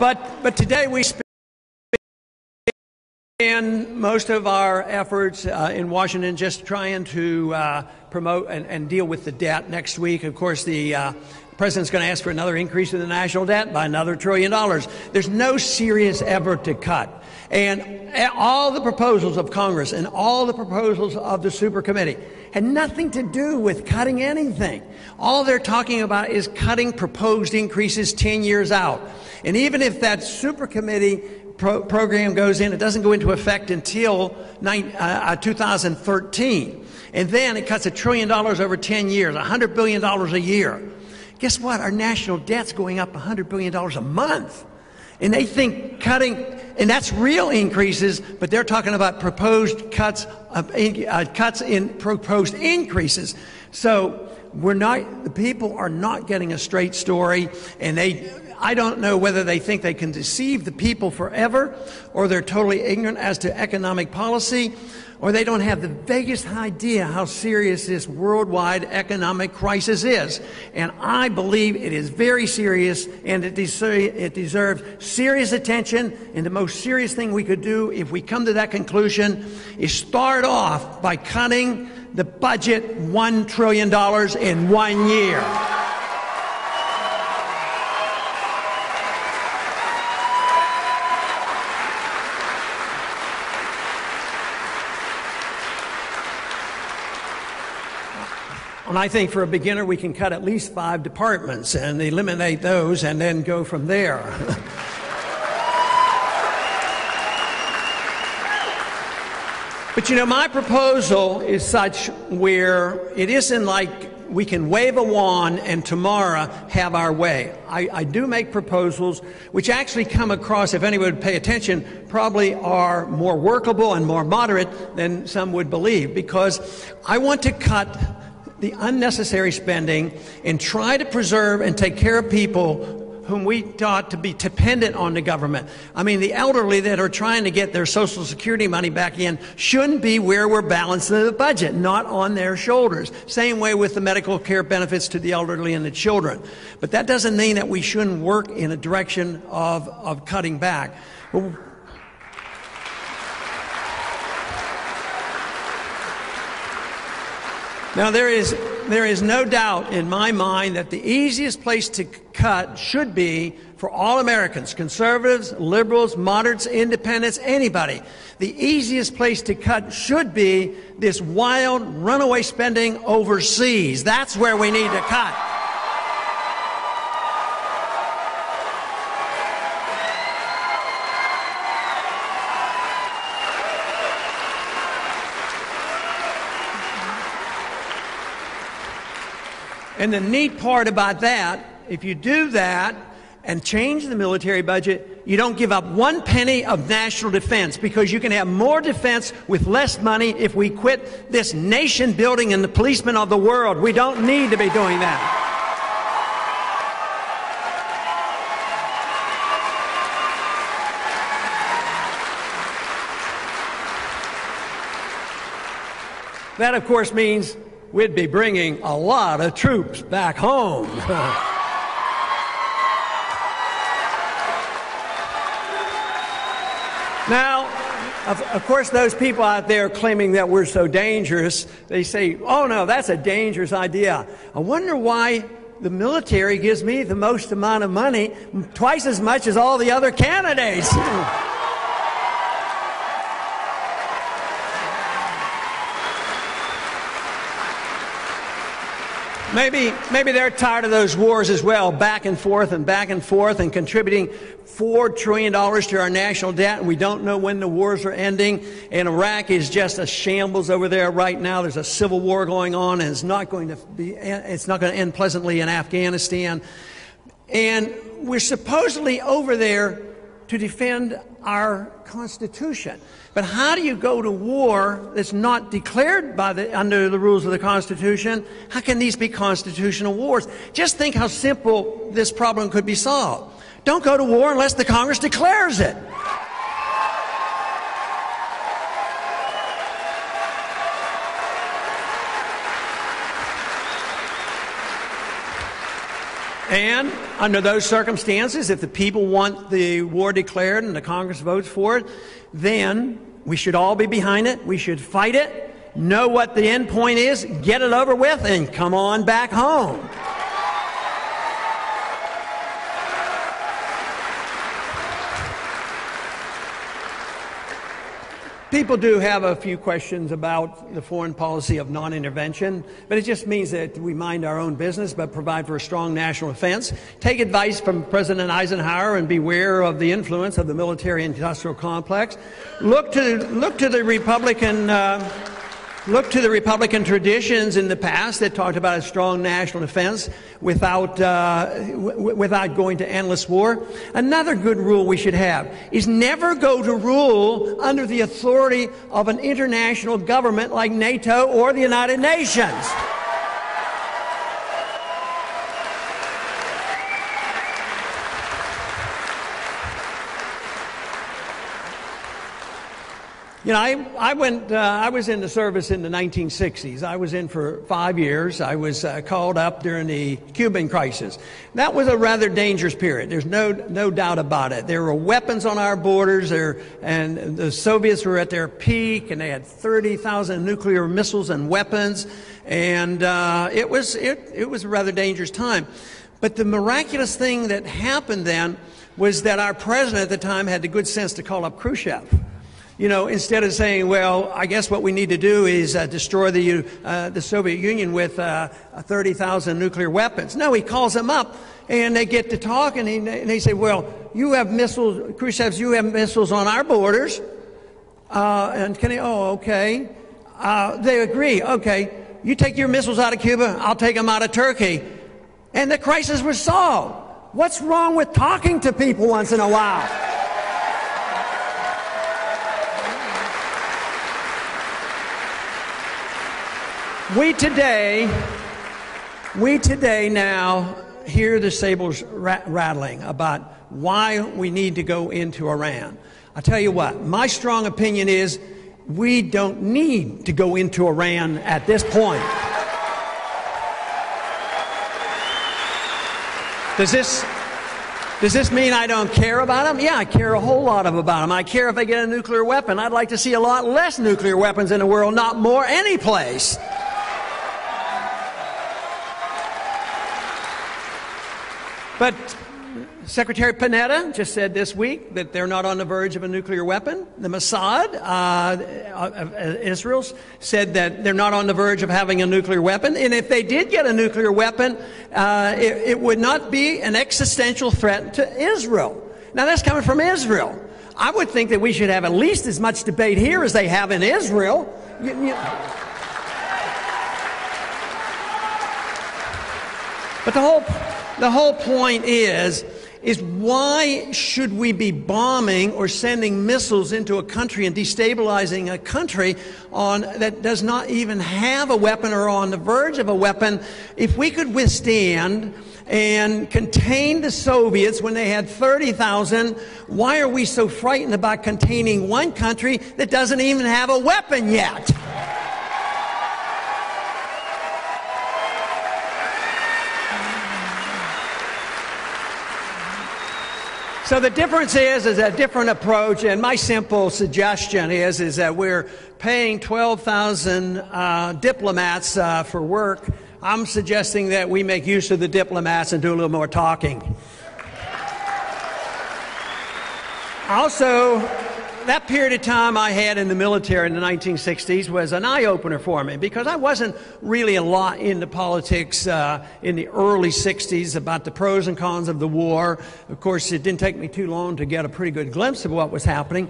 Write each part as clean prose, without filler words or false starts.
But today we spend most of our efforts in Washington just trying to promote and deal with the debt. Next week, of course, the President's going to ask for another increase in the national debt by another $1 trillion. There's no serious effort to cut. And all the proposals of Congress and all the proposals of the super committee had nothing to do with cutting anything. All they're talking about is cutting proposed increases 10 years out. And even if that super committee program goes in, it doesn't go into effect until 2013. And then it cuts $1 trillion over 10 years, $100 billion a year. Guess what? Our national debt's going up $100 billion a month. And they think cutting, and that's real increases, but they're talking about proposed cuts in proposed increases. So the people are not getting a straight story, and I don't know whether they think they can deceive the people forever, or they're totally ignorant as to economic policy, or they don't have the vaguest idea how serious this worldwide economic crisis is. And I believe it is very serious, and it deserves serious attention. And the most serious thing we could do if we come to that conclusion is start off by cutting the budget $1 trillion in 1 year. And I think for a beginner, we can cut at least 5 departments and eliminate those and then go from there. But you know, my proposal is such where it isn't like we can wave a wand and tomorrow have our way. I do make proposals which actually come across, if anyone would pay attention, probably are more workable and more moderate than some would believe, because I want to cut the unnecessary spending and try to preserve and take care of people whom we thought to be dependent on the government. I mean, the elderly that are trying to get their Social Security money back in shouldn't be where we're balancing the budget, not on their shoulders. Same way with the medical care benefits to the elderly and the children. But that doesn't mean that we shouldn't work in a direction of cutting back. Now, there is no doubt in my mind that the easiest place to cut should be for all Americans, conservatives, liberals, moderates, independents, anybody. The easiest place to cut should be this wild runaway spending overseas. That's where we need to cut. And the neat part about that, if you do that and change the military budget, you don't give up 1 penny of national defense, because you can have more defense with less money if we quit this nation building and the policemen of the world. We don't need to be doing that. That, of course, means we'd be bringing a lot of troops back home. Now, of course, those people out there claiming that we're so dangerous, they say, oh no, that's a dangerous idea. I wonder why the military gives me the most amount of money, twice as much as all the other candidates. Maybe they're tired of those wars as well, back and forth and contributing $4 trillion to our national debt, and we don't know when the wars are ending. And Iraq is just a shambles over there right now. There's a civil war going on, and it's not going to end pleasantly in Afghanistan. And we're supposedly over there to defend our Constitution. But how do you go to war that's not declared under the rules of the Constitution? How can these be constitutional wars? Just think how simple this problem could be solved. Don't go to war unless the Congress declares it. And under those circumstances, if the people want the war declared and the Congress votes for it, then we should all be behind it. We should fight it, know what the end point is, get it over with, and come on back home. People do have a few questions about the foreign policy of non-intervention, but it just means that we mind our own business but provide for a strong national defense. Take advice from President Eisenhower and beware of the influence of the military-industrial complex. Look to the Republican traditions in the past that talked about a strong national defense without going to endless war. Another good rule we should have is never go to rule under the authority of an international government like NATO or the United Nations. You know, I was in the service in the 1960s. I was in for 5 years. I was called up during the Cuban crisis. That was a rather dangerous period. There's no doubt about it. There were weapons on our borders, and the Soviets were at their peak, and they had 30,000 nuclear missiles and weapons, and it was a rather dangerous time. But the miraculous thing that happened then was that our president at the time had the good sense to call up Khrushchev. You know, instead of saying, well, I guess what we need to do is destroy the Soviet Union with 30,000 nuclear weapons. No, he calls them up, and they get to talk, and they say, well, you have missiles, Khrushchev, you have missiles on our borders. And Kenny, oh, okay. They agree, okay, you take your missiles out of Cuba, I'll take them out of Turkey. And the crisis was solved. What's wrong with talking to people once in a while? We today now hear the sabers rattling about why we need to go into Iran. I'll tell you what, my strong opinion is we don't need to go into Iran at this point. Does this mean I don't care about them? Yeah, I care a whole lot about them. I care if they get a nuclear weapon. I'd like to see a lot less nuclear weapons in the world, not more any place. But Secretary Panetta just said this week that they're not on the verge of a nuclear weapon. The Mossad of Israel said that they're not on the verge of having a nuclear weapon. And if they did get a nuclear weapon, it would not be an existential threat to Israel. Now, that's coming from Israel. I would think that we should have at least as much debate here as they have in Israel. But the whole point is why should we be bombing or sending missiles into a country and destabilizing a country that does not even have a weapon or on the verge of a weapon? If we could withstand and contain the Soviets when they had 30,000, why are we so frightened about containing one country that doesn't even have a weapon yet? So the difference is a different approach, and my simple suggestion is that we're paying 12,000 diplomats for work. I'm suggesting that we make use of the diplomats and do a little more talking. Also, that period of time I had in the military in the 1960s was an eye-opener for me because I wasn't really a lot into politics in the early 60s about the pros and cons of the war. Of course, it didn't take me too long to get a pretty good glimpse of what was happening.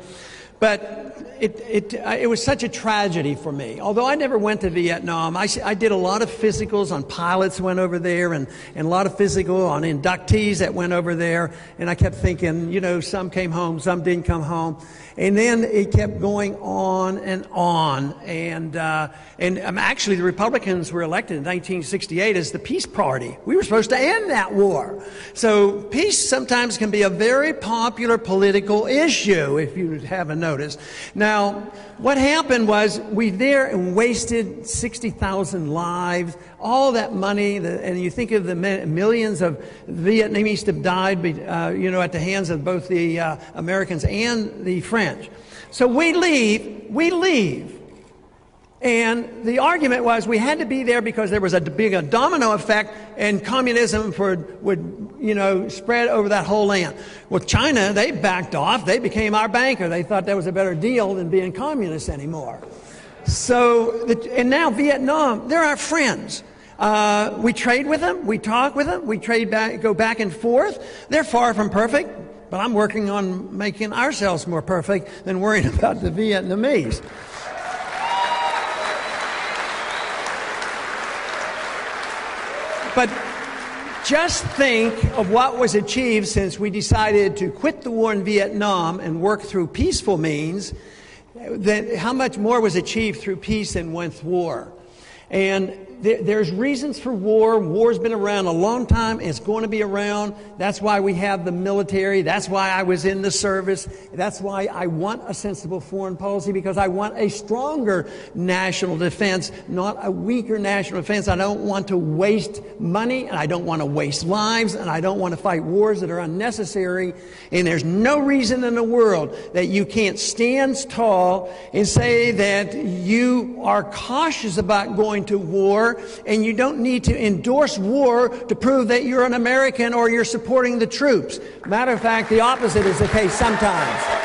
But it was such a tragedy for me. Although I never went to Vietnam, I did a lot of physicals on pilots who went over there and a lot of physical on inductees that went over there. And I kept thinking, you know, some came home, some didn't come home. And then it kept going on and on. And actually the Republicans were elected in 1968 as the peace party. We were supposed to end that war. So peace sometimes can be a very popular political issue, if you haven't noticed. notice. Now, what happened was we there and wasted 60,000 lives, all that money, and you think of the millions of Vietnamese that died, at the hands of both the Americans and the French. So we leave. And the argument was we had to be there because there was a big domino effect and communism would spread over that whole land. Well, China, they backed off. They became our banker. They thought that was a better deal than being communist anymore. So, and now Vietnam, they're our friends. We trade with them. We talk with them. We go back and forth. They're far from perfect, but I'm working on making ourselves more perfect than worrying about the Vietnamese. But just think of what was achieved since we decided to quit the war in Vietnam and work through peaceful means, how much more was achieved through peace than with war. And there's reasons for war. War's been around a long time. It's going to be around. That's why we have the military. That's why I was in the service. That's why I want a sensible foreign policy, because I want a stronger national defense, not a weaker national defense. I don't want to waste money, and I don't want to waste lives, and I don't want to fight wars that are unnecessary. And there's no reason in the world that you can't stand tall and say that you are cautious about going to war, and you don't need to endorse war to prove that you're an American or you're supporting the troops. Matter of fact, the opposite is the case sometimes.